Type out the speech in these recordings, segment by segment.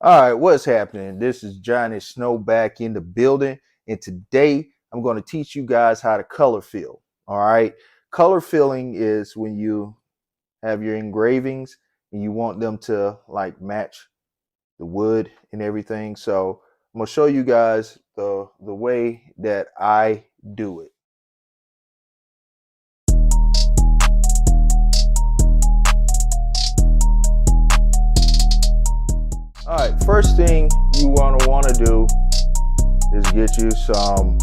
All right, what's happening? This is Johnny Snow back in the building, and today I'm going to teach you guys how to color fill. All right, color filling is when you have your engravings and you want them to like match the wood and everything. So I'm going to show you guys the way that I do it. All right, first thing you want to do is get you some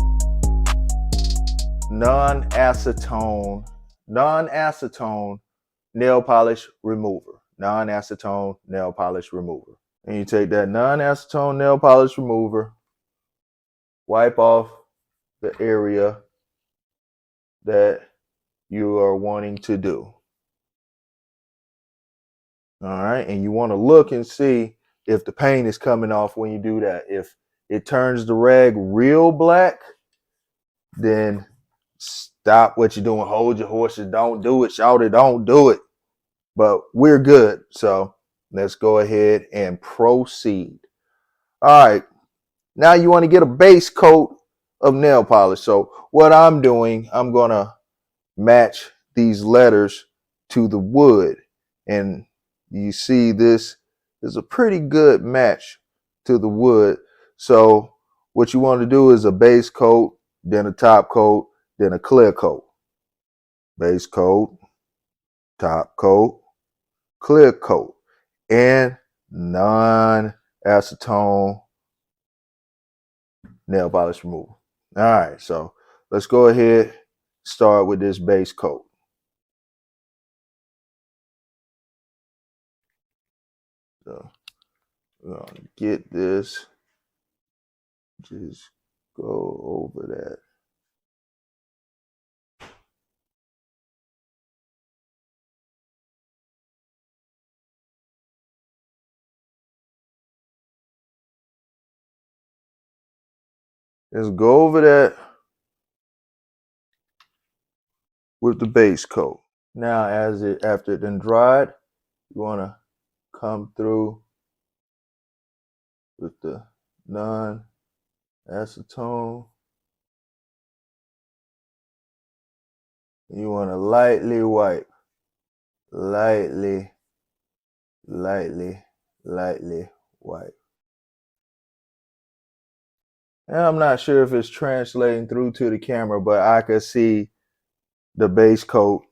non-acetone nail polish remover. Non-acetone nail polish remover. And you take that non-acetone nail polish remover, wipe off the area that you are wanting to do. All right, and you want to look and see if the paint is coming off when you do that. If it turns the rag real black, then stop what you're doing. Hold your horses. Don't do it. Shout it. Don't do it. But we're good. So let's go ahead and proceed. All right. Now you want to get a base coat of nail polish. So what I'm doing, I'm going to match these letters to the wood. And you see this is a pretty good match to the wood. So what you want to do is a base coat, then a top coat, then a clear coat. Base coat, top coat, clear coat, and non-acetone nail polish removal. All right, so let's go ahead, start with this base coat. So we're gonna get this, just go over that. Just go over that with the base coat. Now, after it then dried, you want to come through with the non-acetone. You want to lightly wipe, lightly wipe. And I'm not sure if it's translating through to the camera, but I could see the base coat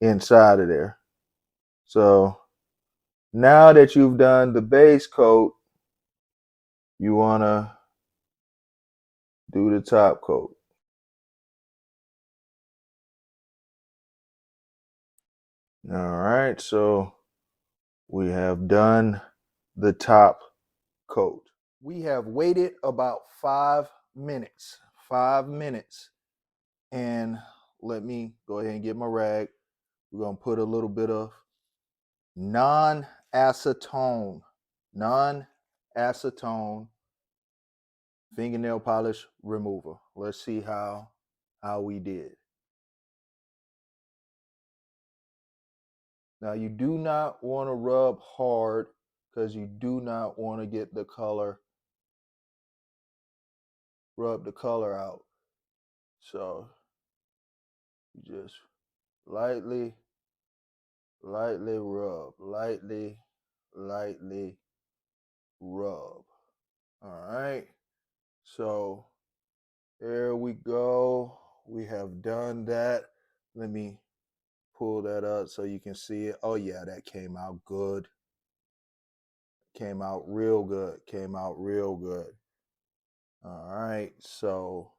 inside of there. So now that you've done the base coat, you want to do the top coat. All right, so we have done the top coat. We have waited about 5 minutes. 5 minutes. And let me go ahead and get my rag. We're going to put a little bit of non-acetone fingernail polish remover. Let's see how we did. Now you do not want to rub hard because you do not want to get the color, rub the color out. So you just lightly rub, lightly rub. All right, so there we go. We have done that. Let me pull that up so you can see it. Oh yeah, that came out good. Came out real good. Came out real good. All right, so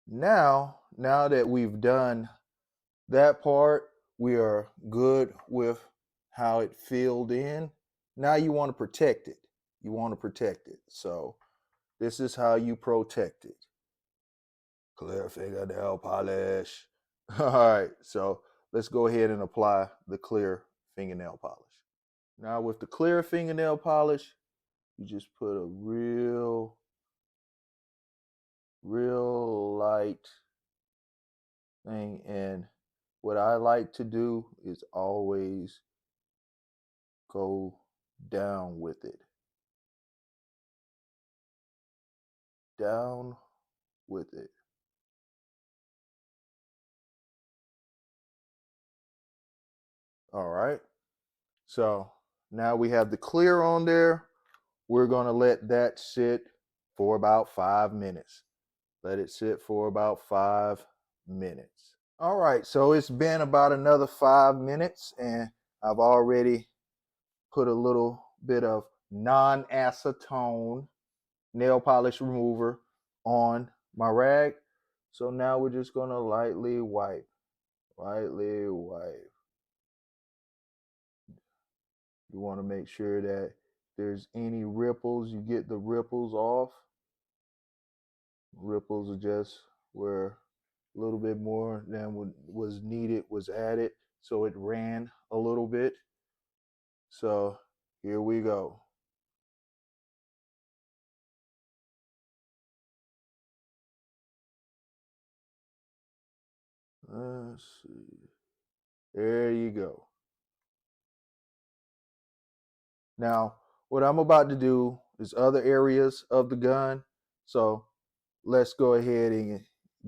now that we've done that part, we are good with how it filled in. Now you want to protect it. So this is how you protect it. Clear fingernail polish. All right, so let's go ahead and apply the clear fingernail polish. Now with the clear fingernail polish, you just put a real light thing in. What I like to do is always go Down with it. Down with it. All right. So now we have the clear on there. We're going to let that sit for about 5 minutes. Let it sit for about 5 minutes. All right. So it's been about another 5 minutes, and I've already put a little bit of non-acetone nail polish remover on my rag. So now we're just going to lightly wipe. Lightly wipe. You want to make sure that if there's any ripples, you get the ripples off. Ripples are just where a little bit more than what was needed was added, so it ran a little bit. So here we go. Let's see. There you go. Now, what I'm about to do is other areas of the gun. So let's go ahead and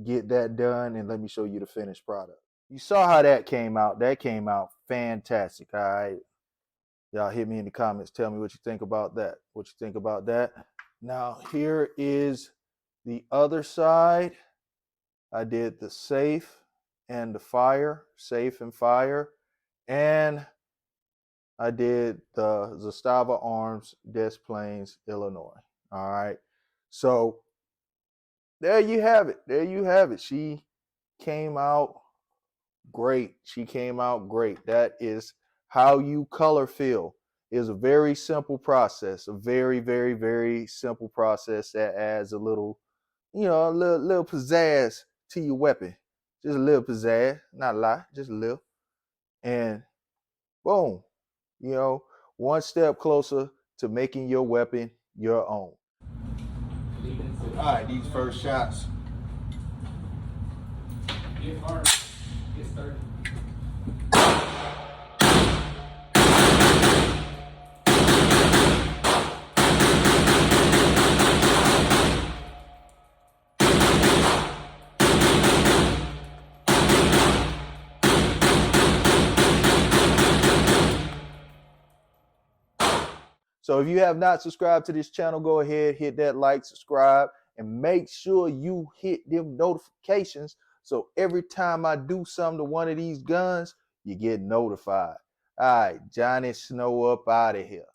get that done, and let me show you the finished product. You saw how that came out. That came out fantastic. All right. Y'all hit me in the comments. Tell me what you think about that. What you think about that. Now, here is the other side. I did the safe and the fire, safe and fire. And I did the Zastava Arms, Des Plaines, Illinois. All right. So there you have it. There you have it. She came out great. She came out great. That is how you color fill. Is a very simple process. A very, very, very simple process that adds a little, a little pizzazz to your weapon. Just a little pizzazz, not a lot, just a little. And boom, one step closer to making your weapon your own. All right, these first shots. Get hard. Get started. So if you have not subscribed to this channel, go ahead, hit that like, subscribe, and make sure you hit them notifications so every time I do something to one of these guns, you get notified. All right, Johnny Snow up out of here.